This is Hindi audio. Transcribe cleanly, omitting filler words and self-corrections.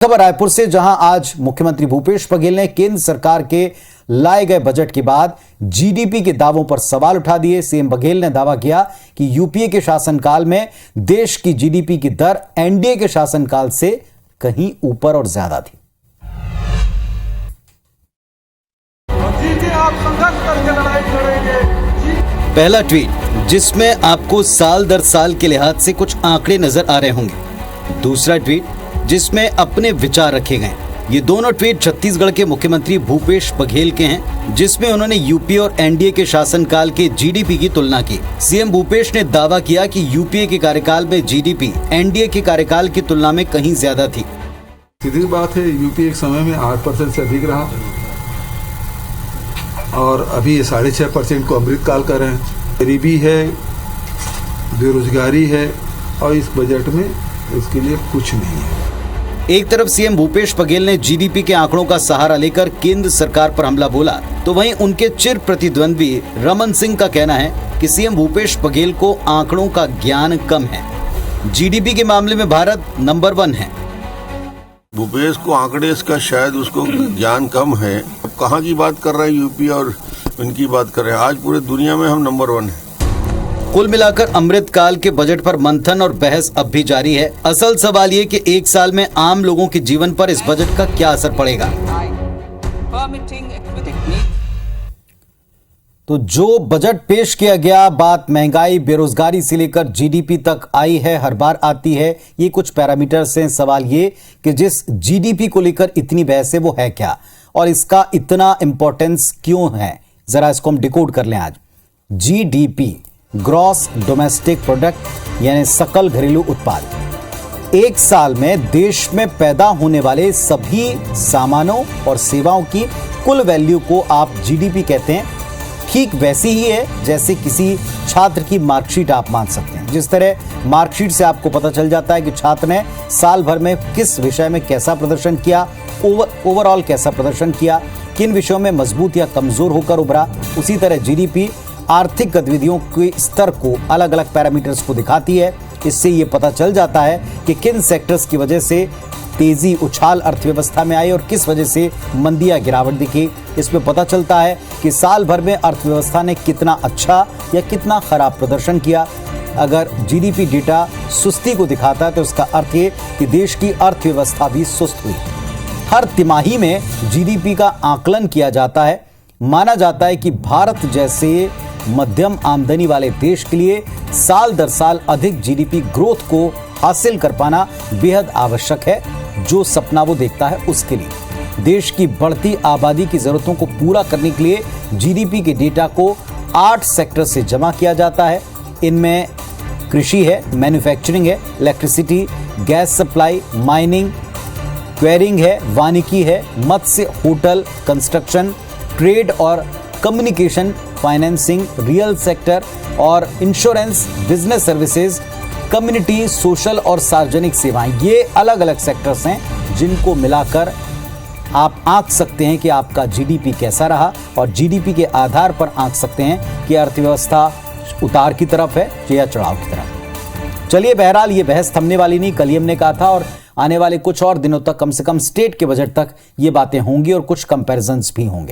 खबर रायपुर से, जहां आज मुख्यमंत्री भूपेश बघेल ने केंद्र सरकार के लाए गए बजट के बाद जीडीपी के दावों पर सवाल उठा दिए। सीएम बघेल ने दावा किया कि यूपीए के शासनकाल में देश की जीडीपी की दर एनडीए के शासनकाल से कहीं ऊपर और ज्यादा थी। पहला ट्वीट जिसमें आपको साल दर साल के लिहाज से कुछ आंकड़े नजर आ रहे होंगे। दूसरा ट्वीट जिसमें अपने विचार रखे गए। ये दोनों ट्वीट छत्तीसगढ़ के मुख्यमंत्री भूपेश बघेल के हैं, जिसमें उन्होंने यूपीए और एनडीए के शासनकाल के जीडीपी की तुलना की। सीएम भूपेश ने दावा किया कि यूपीए के कार्यकाल में जीडीपी एनडीए के कार्यकाल की तुलना में कहीं ज्यादा थी। सीधी बात है, यूपीए एक समय में 8% से अधिक रहा और अभी ये 6.5% को अमृतकाल कर रहे हैं। गरीबी है, बेरोजगारी है और इस बजट में इसके लिए कुछ नहीं है। एक तरफ सीएम भूपेश बघेल ने जीडीपी के आंकड़ों का सहारा लेकर केंद्र सरकार पर हमला बोला, तो वहीं उनके चिर प्रतिद्वंदी रमन सिंह का कहना है कि सीएम भूपेश बघेल को आंकड़ों का ज्ञान कम है। जीडीपी के मामले में भारत नंबर 1 है। भूपेश को आंकड़े का शायद उसको ज्ञान कम है। अब कहाँ की बात कर रहा है, यूपी और इनकी बात कर रहे हैं। आज पूरे दुनिया में हम नंबर 1 है। कुल मिलाकर अमृतकाल के बजट पर मंथन और बहस अब भी जारी है। असल सवाल ये कि एक साल में आम लोगों के जीवन पर इस बजट का क्या असर पड़ेगा। तो जो बजट पेश किया गया, बात महंगाई, बेरोजगारी से लेकर जीडीपी तक आई है, हर बार आती है। ये कुछ पैरामीटर्स हैं। सवाल ये कि जिस जीडीपी को लेकर इतनी बहस है वो है क्या, और इसका इतना इंपॉर्टेंस क्यों है, जरा इसको हम डिकोड कर लें आज। जीडीपी ग्रॉस डोमेस्टिक प्रोडक्ट यानी सकल घरेलू उत्पाद। एक साल में देश में पैदा होने वाले सभी सामानों और सेवाओं की कुल वैल्यू को आप जीडीपी कहते हैं। ठीक वैसी ही है जैसे किसी छात्र की मार्कशीट आप मान सकते हैं। जिस तरह मार्कशीट से आपको पता चल जाता है कि छात्र ने साल भर में किस विषय में कैसा प्रदर्शन किया, ओवरऑल कैसा प्रदर्शन किया, किन विषयों में मजबूत या कमजोर होकर उभरा, उसी तरह जीडीपी आर्थिक गतिविधियों के स्तर को, अलग अलग पैरामीटर्स को दिखाती है। इससे ये पता चल जाता है कि किन सेक्टर्स की वजह से तेजी, उछाल अर्थव्यवस्था में आई और किस वजह से मंदी या गिरावट दिखी। इसमें पता चलता है कि साल भर में अर्थव्यवस्था ने कितना अच्छा या कितना खराब प्रदर्शन किया। अगर जीडीपी डेटा सुस्ती को दिखाता है तो उसका अर्थ ये कि देश की अर्थव्यवस्था भी सुस्त हुई। हर तिमाही में जीडीपी का आकलन किया जाता है। माना जाता है कि भारत जैसे मध्यम आमदनी वाले देश के लिए साल दर साल अधिक जीडीपी ग्रोथ को हासिल कर पाना बेहद आवश्यक है। जो सपना वो देखता है उसके लिए देश की बढ़ती आबादी की जरूरतों को पूरा करने के लिए जीडीपी के डेटा को 8 सेक्टर से जमा किया जाता है। इनमें कृषि है, मैन्युफैक्चरिंग है, electricity, gas supply, mining, quarrying है, वानिकी है, मत्स्य, होटल, कंस्ट्रक्शन, ट्रेड और कम्युनिकेशन, फाइनेंसिंग, रियल सेक्टर और insurance, business services, community, social और सार्वजनिक सेवाएं। ये अलग अलग सेक्टर्स हैं जिनको मिलाकर आप आंक सकते हैं कि आपका जीडीपी कैसा रहा, और जीडीपी के आधार पर आंक सकते हैं कि अर्थव्यवस्था उतार की तरफ है या चढ़ाव की तरफ। चलिए, बहरहाल ये बहस थमने वाली नहीं। कल ही हमने कहा था और आने वाले कुछ और दिनों तक, कम से कम स्टेट के बजट तक ये बातें होंगी और कुछ कंपैरिजंस भी होंगे।